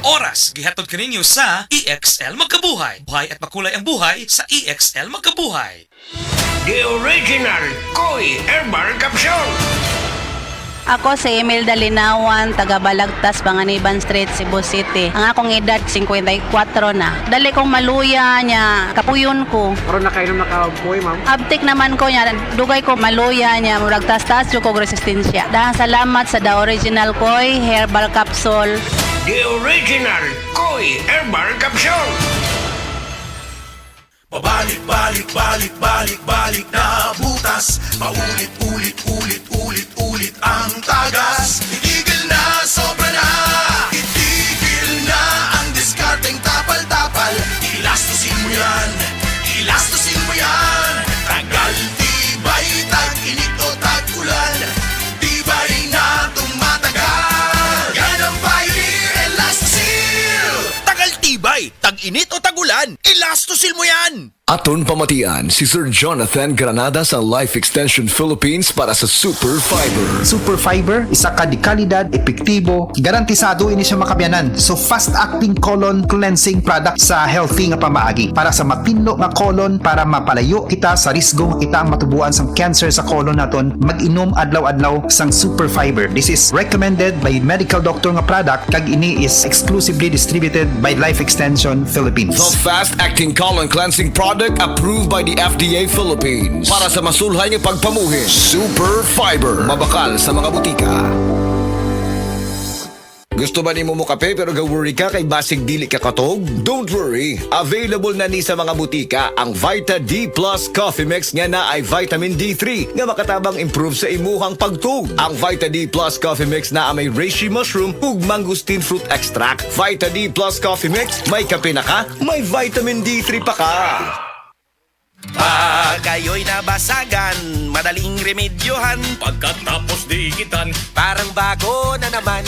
oras gihatod kaninyo sa EXL Magkabuhay. Buhay at makulay ang buhay sa EXL Magkabuhay. The original Koy Herbal Capsule. Ako si Emil Dalinawan, taga Balagtas, Panganiban Street, Cebu City. Ang akong edad 54 na. Dali kong maluya niya, kapuyon ko. Karon na kayo nakabuhay, ma'am. Abtik naman ko niya, dugay ko maluya niya, murag tas-tas yung kong resistensya. Dahil salamat sa The Original Koy Herbal Capsule. The original Koy Herbal Capsule. Balik na butas. Paulit ang tagas. Itigil na, sobra na. Itigil na ang discarding tapal-tapal. Ilastusin mo yan. Tagal, tibay, tag-init o tag-ulan. Tibay na tumatagal. Yan ang Pioneer Elastosil. Tagal tibay, tag-init o tag-ulan, Elastosil mo yan! Aton pamatian si Sir Jonathan Granada sa Life Extension Philippines para sa Super Fiber. Super Fiber, isa ka di kalidad, epektibo, garantisado ini siya makabiyanan. So fast-acting colon cleansing product sa healthy nga pamaagi para sa mapinlo nga colon para mapalayo kita sa risgo nga kita ang matubuan sa cancer sa colon naton. Mag-inom adlaw-adlaw sang Super Fiber. This is recommended by medical doctor nga product kag ini is exclusively distributed by Life Extension Philippines. The fast-acting colon cleansing product approved by the FDA Philippines para sa masulhay ng pagpamuhin. Super Fiber, mabakal sa mga butika. Gusto ba ni mo kape pero ga-worry ka kay basig dili ka katog? Don't worry, available na ni sa mga butika ang Vita D Plus Coffee Mix nga na ay vitamin D3 nga makatabang improve sa imuhang pagtug. Ang Vita D Plus Coffee Mix na may reishi mushroom ug mangosteen fruit extract. Vita D Plus Coffee Mix, may kape na ka, may vitamin D3 pa ka. Pag kayo'y nabasagan, madaling remedyohan. Pagkatapos dikitan, Parang bago na naman.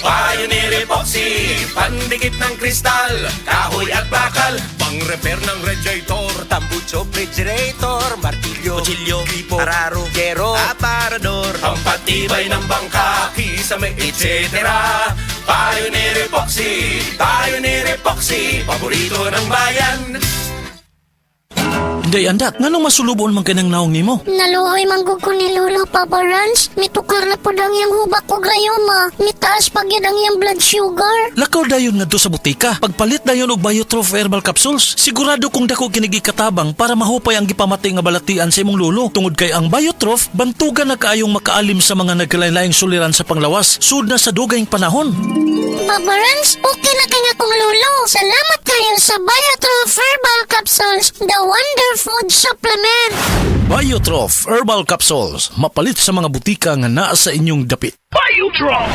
Pioneer Epoxy, pandikit ng kristal, kahoy at bakal, pang-repair ng radiator, Tambucho, refrigerator, martilyo, kutsilyo, gripo, araro, gero, aparador. pampatibay ng bangka, kisame, etc. Pioneer Epoxy, paborito ng bayan. Day andat, nganong masulubon man kanang naong nimo? Naluoy manggug ko ni Lolo Papa Rans. Mitukar na po ang iyang hubak ko grayoma. Mitaas pag yan ang iyang blood sugar. Lakaw dayon ngadto sa butika. Pagpalit dayon og Biotrof Herbal Capsules. Sigurado kung dako kinigi katabang para mahupay ang gipamatay nga balatian sa imong lolo. Tungod kay ang Biotrof bantugan na kaayong makaalim sa mga nagkalain-laing suliran sa panglawas sud na sa dugayng panahon. Papa Rans, okay na kaya kong Lolo. Salamat kayo sa Biotrof Herbal Capsules, the Wonder Food Supplement. Biotrof Herbal Capsules, mapalit sa mga butika nga naa sa inyong dapit. Biotrop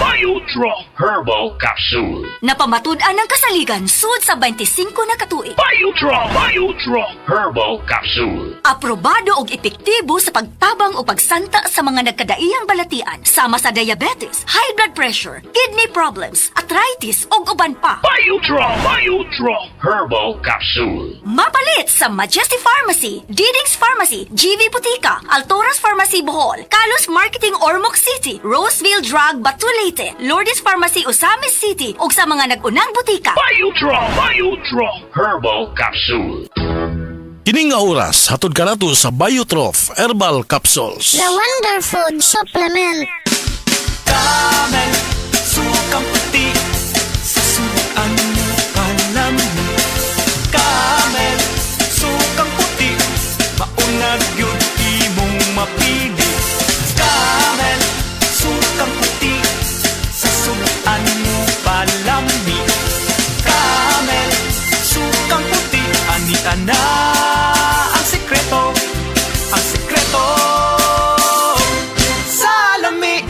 Herbal Capsule. Napamatud-an ng kasaligan sud sa 25 na katuig. Biotrop Herbal Capsule. Aprobado og epektibo sa pagtabang o pagsanta sa mga nagkadaiyang balatian sama sa diabetes, high blood pressure, kidney problems, arthritis ug uban pa. Biotrop Herbal Capsule. Mapalit sa Majesty Pharmacy, Diding's Pharmacy, GV Butika, Altoras Pharmacy Bohol, Kalos Marketing Ormoc City, Roseville Drug Batulete, Lourdes Pharmacy Osamis City ug sa mga nag-unang butika. Biotrop Herbal Capsule. Kining nga oras, hatod ka nato sa Biotrof Herbal Capsules. The Wonder Food Supplement. Camel, sukang puti, sa suan mo panami. Camel, sukang puti, maunag yun imong mapili. Camel, sukang puti, sa suan mo palami. Camel, sukang puti, anita na ang sekreto sa lami.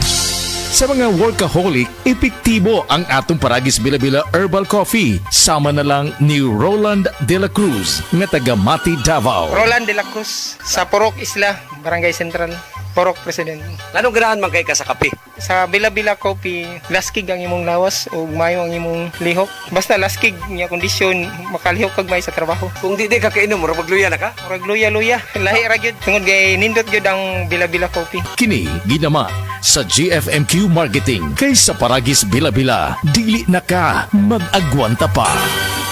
Sa mga workaholic, epektibo ang atong Paragis Bila-Bila Herbal Coffee. Sama na lang ni Roland De La Cruz nga taga Mati, Davao. Roland de la Cruz, sa Purok Isla, Barangay Central, Purok President. Anong ganahan man kay ka sa kape? Sa Bila-Bila Coffee, laskig ang imong lawas o mayo ang imong lihok. Basta laskig niya kondisyon, makalihok kag may sa trabaho. Kung di ka kainom, murag magluya na ka? Murag luya-luya. Lahi ra gyud. Tungod kay nindot gyud ang Bila-Bila Coffee. Kini ginama sa GFMQ Marketing kay sa Paragis Bila-Bila. Dili na ka mag-agwanta pa.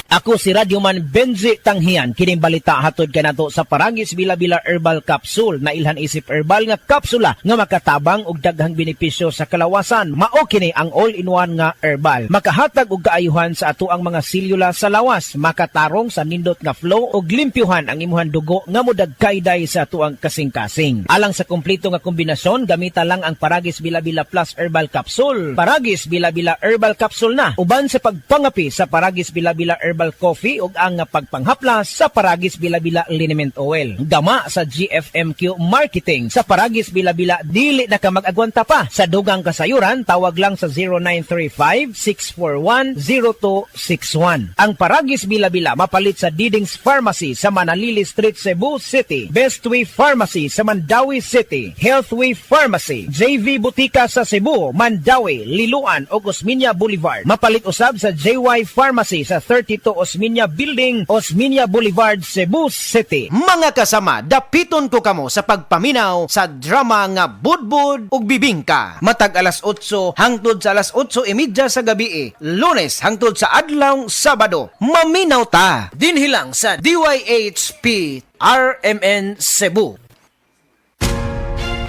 Ako si Radyoman Benzi Tanghian, kining balita hatod kanato sa Paragis Bila-Bila Herbal Capsule na ilhan isip herbal nga kapsula nga makatabang og daghang benepisyo sa kalawasan. Mao kini ang all-in-one nga herbal. Makahatag og kaayuhan sa ato ang mga selula sa lawas, makatarong sa nindot nga flow og limpyuhan ang imuhang dugo nga modagkayday sa ato ang kasing-kasing. Alang sa kumpleto nga kombinasyon, gamita lang ang Paragis Bila-Bila Plus Herbal Capsule. Paragis Bila-Bila Herbal Capsule na uban sa pagpangapi sa Paragis Bila-Bila Herbal Coffee ug ang pagpanghaplas sa Paragis Bila-Bila Liniment Oil. Gama sa GFMQ Marketing sa Paragis Bila-Bila, dili na ka mag-agwanta pa. Sa dugang kasayuran, tawag lang sa 0935-641-0261. Ang Paragis Bila-Bila mapalit sa Didings Pharmacy sa Manalili Street, Cebu City, Bestway Pharmacy sa Mandawi City, Healthway Pharmacy, JV Butika sa Cebu, Mandawi, Liloan ug Osmeña Boulevard. Mapalit usab sa JY Pharmacy sa 32 Osmeña Building, Osmeña Boulevard, Cebu City. Mga kasama, dapiton ko kamo sa pagpaminaw sa drama nga Budbud ug Bibingka. Matag alas 8 hangtod sa alas 8:30 sa gabi, Lunes hangtod sa adlaw Sabado. Maminaw ta dinhi lang sa DYHP RMN Cebu.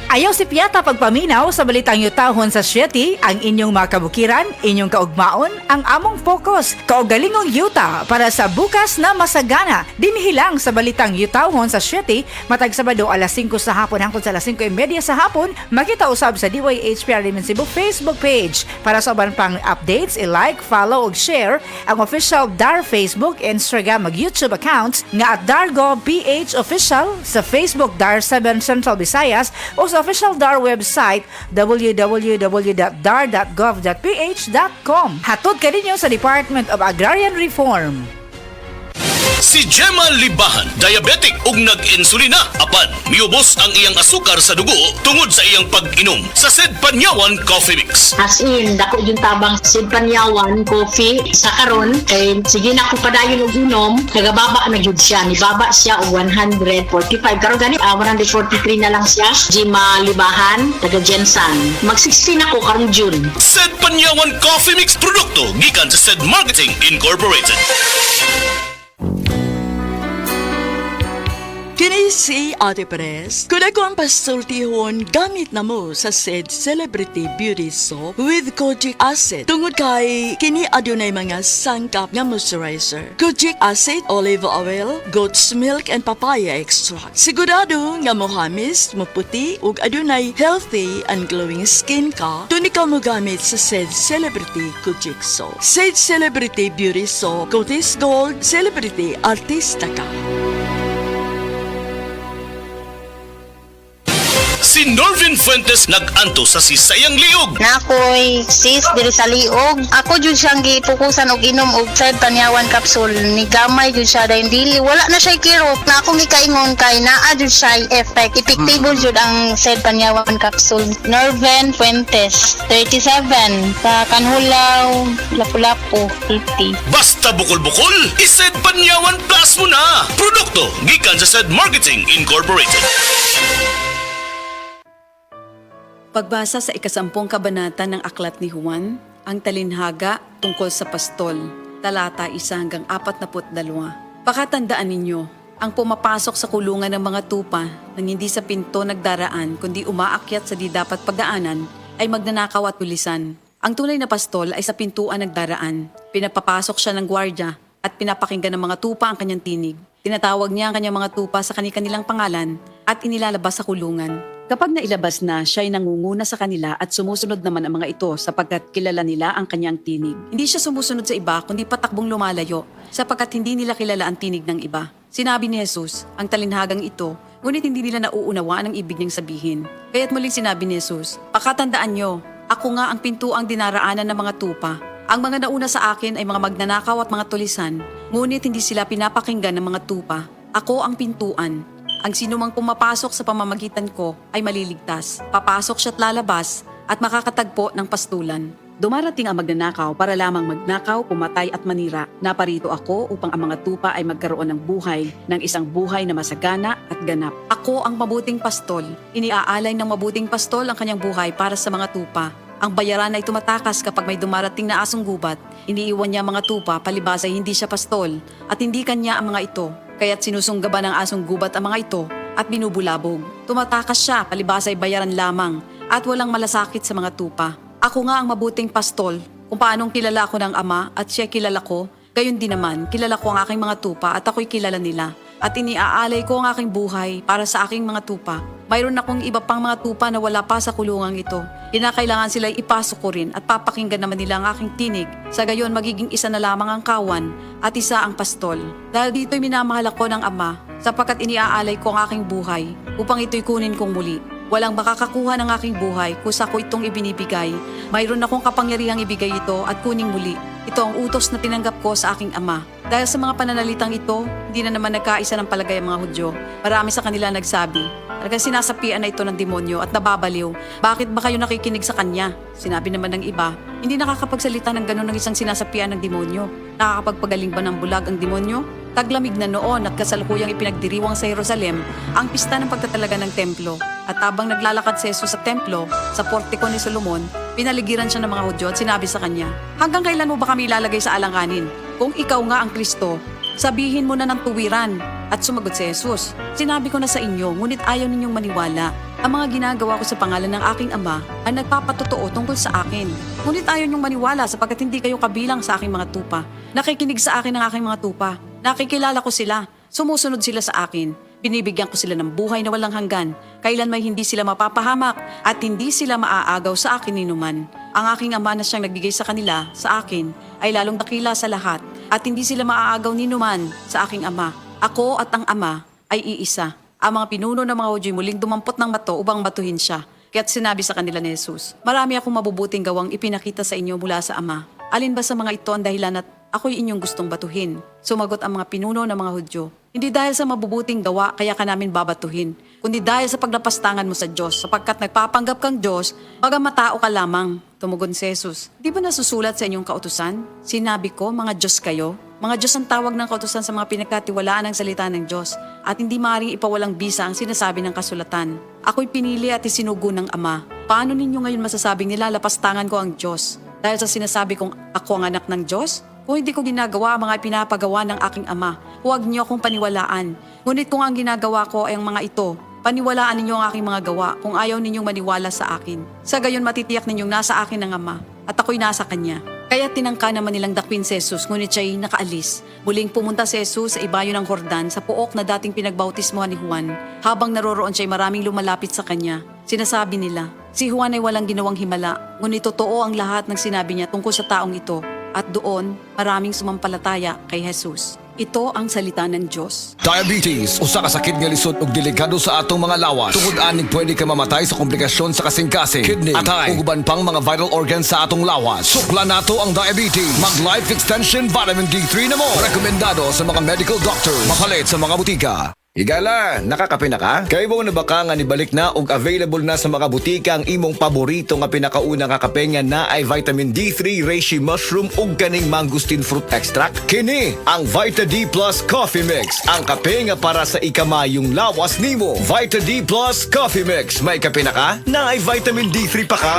Ayaw si Piata pagpaminaw sa balitang yutahon sa Sieti, ang inyong mga kabukiran, inyong kaugmaon, ang among focus, kaugalingong yuta para sa bukas na masagana. Dinhilang sa balitang yutahon sa Sieti, matag Sabado alas 5 sa hapon hangtod sa alas 5:30 sa hapon, makita usab sa DYHP RMN Cebu Facebook page. Para sa uban pang updates, i-like, follow ug share ang official DAR Facebook, Instagram ug YouTube accounts nga at Dargo PH Official sa Facebook DAR 7 Central Visayas o sa official DAR website www.dar.gov.ph.com. Hatod ka ninyo sa Department of Agrarian Reform. Si Gemma Libahan, diabetic ug nag-insulina. Apan, miubos ang iyang asukar sa dugo tungod sa iyang pag-inom sa Sed Panyawan Coffee Mix. As in, dako yung tabang Sed Panyawan Coffee sa karon kay sige na ko padayon og inom, nagababa na gyud siya. Nibaba siya og 145. Karon gani 143 na lang siya. Gemma Libahan, taga Jensan. Mag-16 ako karong June. Sed Panyawan Coffee Mix produkto gikan sa Sed Marketing Incorporated. Kini si Ate Pres. Kung ako ang pasultihon, gamit na mo sa Sed Celebrity Beauty Soap with Kojic Acid. Tungod kay kini adunay mga sangkap nga moisturizer. Kojic Acid, olive oil, goat's milk, and papaya extract. Sigurado nga mohamis, maputi, ug adunay healthy and glowing skin ka, tuni ka mo gamit sa Sed Celebrity Kojic Soap. Sed Celebrity Beauty Soap, Cotis Gold, Celebrity Artista ka. Si Norvin Fuentes nag-anto sa sisayang liog. Nakoy sis diri sa liog. Ako jud siyang gipukusan og inom og Sed Panyawan capsule. Ni gamay jud siya dahil dili wala na siya kirot. Na akong gikaingon kay naa jud siya effect. Epektibo jud ang Sed Panyawan capsule. Norvin Fuentes, 37, sa Kanhulaw, Lapu-Lapu, City. Basta bukol-bukol, i-Sed Panyawan Plus mo na. Produkto gikan sa Sed Marketing Incorporated. Pagbasa sa 10 kabanata ng Aklat ni Juan, ang talinhaga tungkol sa pastol, talata 1-42. Pakatandaan ninyo, ang pumapasok sa kulungan ng mga tupa nang hindi sa pinto nagdaraan kundi umaakyat sa di dapat pagdaanan ay magnanakaw at tulisan. Ang tunay na pastol ay sa pintuan nagdaraan. Pinapapasok siya ng gwardya at pinapakinggan ng mga tupa ang kanyang tinig. Tinatawag niya ang kanyang mga tupa sa kanilang pangalan at inilalabas sa kulungan. Kapag nailabas na, siya ay nangunguna sa kanila at sumusunod naman ang mga ito sapagkat kilala nila ang kanyang tinig. Hindi siya sumusunod sa iba kundi patakbong lumalayo sapagkat hindi nila kilala ang tinig ng iba. Sinabi ni Jesus, ang talinhagang ito, ngunit hindi nila nauunawaan ang ibig niyang sabihin. Kaya't muling sinabi ni Jesus, pakatandaan niyo, ako nga ang pintuang dinaraanan ng mga tupa. Ang mga nauna sa akin ay mga magnanakaw at mga tulisan, ngunit hindi sila pinapakinggan ng mga tupa. Ako ang pintuan. Ang sinumang pumapasok sa pamamagitan ko ay maliligtas. Papasok siya at lalabas at makakatagpo ng pastulan. Dumarating ang magnanakaw para lamang magnakaw, pumatay at manira. Naparito ako upang ang mga tupa ay magkaroon ng buhay, ng isang buhay na masagana at ganap. Ako ang mabuting pastol. Iniaalay ng mabuting pastol ang kanyang buhay para sa mga tupa. Ang bayaran ay tumatakas kapag may dumarating na asong gubat. Iniiwan niya mga tupa, palibas ay hindi siya pastol at hindi kanya ang mga ito. Kaya't sinusunggaban ng asong gubat ang mga ito at binubulabog. Tumatakas siya, palibas ay bayaran lamang at walang malasakit sa mga tupa. Ako nga ang mabuting pastol. Kung paanong kilala ako ng Ama at siya kilala ko, gayon din naman, kilala ko ang aking mga tupa at ako'y kilala nila. At iniaalay ko ang aking buhay para sa aking mga tupa. Mayroon akong iba pang mga tupa na wala pa sa kulungang ito. Kinakailangan sila ipasok ko rin at papakinggan naman nila ang aking tinig. Sa gayon, magiging isa na lamang ang kawan at isa ang pastol. Dahil dito'y minamahal ako ng Ama sapagkat iniaalay ko ang aking buhay upang ito'y kunin kong muli. Walang makakakuha ng aking buhay kusa ko itong ibinibigay. Mayroon akong kapangyarihang ibigay ito at kuning muli. Ito ang utos na tinanggap ko sa aking Ama. Dahil sa mga pananalitang ito, hindi na naman nagkaisa ng palagay ang mga Hudyo. Marami sa kanila nagsabi, talagang sinasapian na ito ng demonyo at nababaliw. Bakit ba kayo nakikinig sa kanya? Sinabi naman ng iba, hindi nakakapagsalita ng gano'n ng isang sinasapian ng demonyo. Nakakapagpagaling ba ng bulag ang demonyo? Taglamig na noon at kasalukuyang ipinagdiriwang sa Jerusalem ang pista ng pagtatalaga ng templo. At habang naglalakad si Jesus sa templo, sa portiko ni Solomon, pinaligiran siya ng mga Hudyo at sinabi sa kanya, hanggang kailan mo ba kami ilalagay sa alanganin? Kung ikaw nga ang Kristo, sabihin mo na ng tuwiran. At sumagot si Jesus, sinabi ko na sa inyo, ngunit ayaw ninyong maniwala. Ang mga ginagawa ko sa pangalan ng aking Ama ay nagpapatotoo tungkol sa akin. Ngunit ayaw ninyong maniwala sapagkat hindi kayo kabilang sa aking mga tupa. Nakikinig sa akin ang aking mga tupa. Nakikilala ko sila. Sumusunod sila sa akin. Binibigyan ko sila ng buhay na walang hanggan. Kailan may hindi sila mapapahamak at hindi sila maaagaw sa akin ninuman. Ang aking Ama na siyang nagbigay sa kanila, sa akin, ay lalong dakila sa lahat at hindi sila maaagaw ninuman sa aking Ama. Ako at ang Ama ay iisa. Ang mga pinuno ng mga Hudyo muling dumampot ng bato upang batuhin siya. Kaya't sinabi sa kanila ni Jesus, marami akong mabubuting gawang ipinakita sa inyo mula sa Ama. Alin ba sa mga ito ang dahilan at ako'y inyong gustong batuhin? Sumagot ang mga pinuno ng mga Hudyo, hindi dahil sa mabubuting gawa kaya ka namin babatuhin, kundi dahil sa paglapastangan mo sa Diyos, sapagkat nagpapanggap kang Diyos, bagamat tao ka lamang. Tumugon si Jesus, di ba nasusulat sa inyong kautusan? Sinabi ko, mga Diyos kayo. Mga Diyos ang tawag ng kautusan sa mga pinagkatiwalaan ng salita ng Diyos at hindi maaaring ipawalang bisa ang sinasabi ng kasulatan. Ako'y pinili at isinugo ng Ama. Paano ninyo ngayon masasabing nilalapastangan ko ang Diyos? Dahil sa sinasabi kong ako ang anak ng Diyos? Kung hindi ko ginagawa ang mga pinapagawa ng aking Ama, huwag niyo akong paniwalaan. Ngunit kung ang ginagawa ko ay ang mga ito, paniwalaan ninyo ang aking mga gawa kung ayaw ninyong maniwala sa akin. Sa gayon matitiyak ninyong nasa akin ang Ama at ako'y nasa Kanya. Kaya tinangka naman nilang dakwin si Jesus, ngunit siya'y nakaalis. Muling pumunta si Jesus sa ibayo ng Jordan sa puok na dating pinagbautismohan ni Juan. Habang naroroon siya'y maraming lumalapit sa kanya. Sinasabi nila, si Juan ay walang ginawang himala, ngunit totoo ang lahat ng sinabi niya tungkol sa taong ito. At doon, maraming sumampalataya kay Jesus. Ito ang salita ng Diyos. Diabetes, usa ka sakit nga lisod ug delikado sa atong mga lawas. Tungod anig pwede ka mamatay sa komplikasyon sa kasing-kasing, kidney, atay, ug uban pang mga vital organs sa atong lawas. Sukla nato ang diabetes. Mag Life Extension Vitamin D3 na mo. Rekomendado sa mga medical doctors. Mapalit sa mga butika. Higala, nakakape na ka? Kay mo na baka nga nibalik na ug available na sa mga butika ang imong paborito nga pinakauna nga kape nga na ay vitamin D3, reishi mushroom ug kaning mangosteen fruit extract. Kini ang Vita D Plus Coffee Mix, ang kape nga para sa ikamayong lawas nimo. Vita D Plus Coffee Mix, may kape na ka? Na ay vitamin D3 pa ka.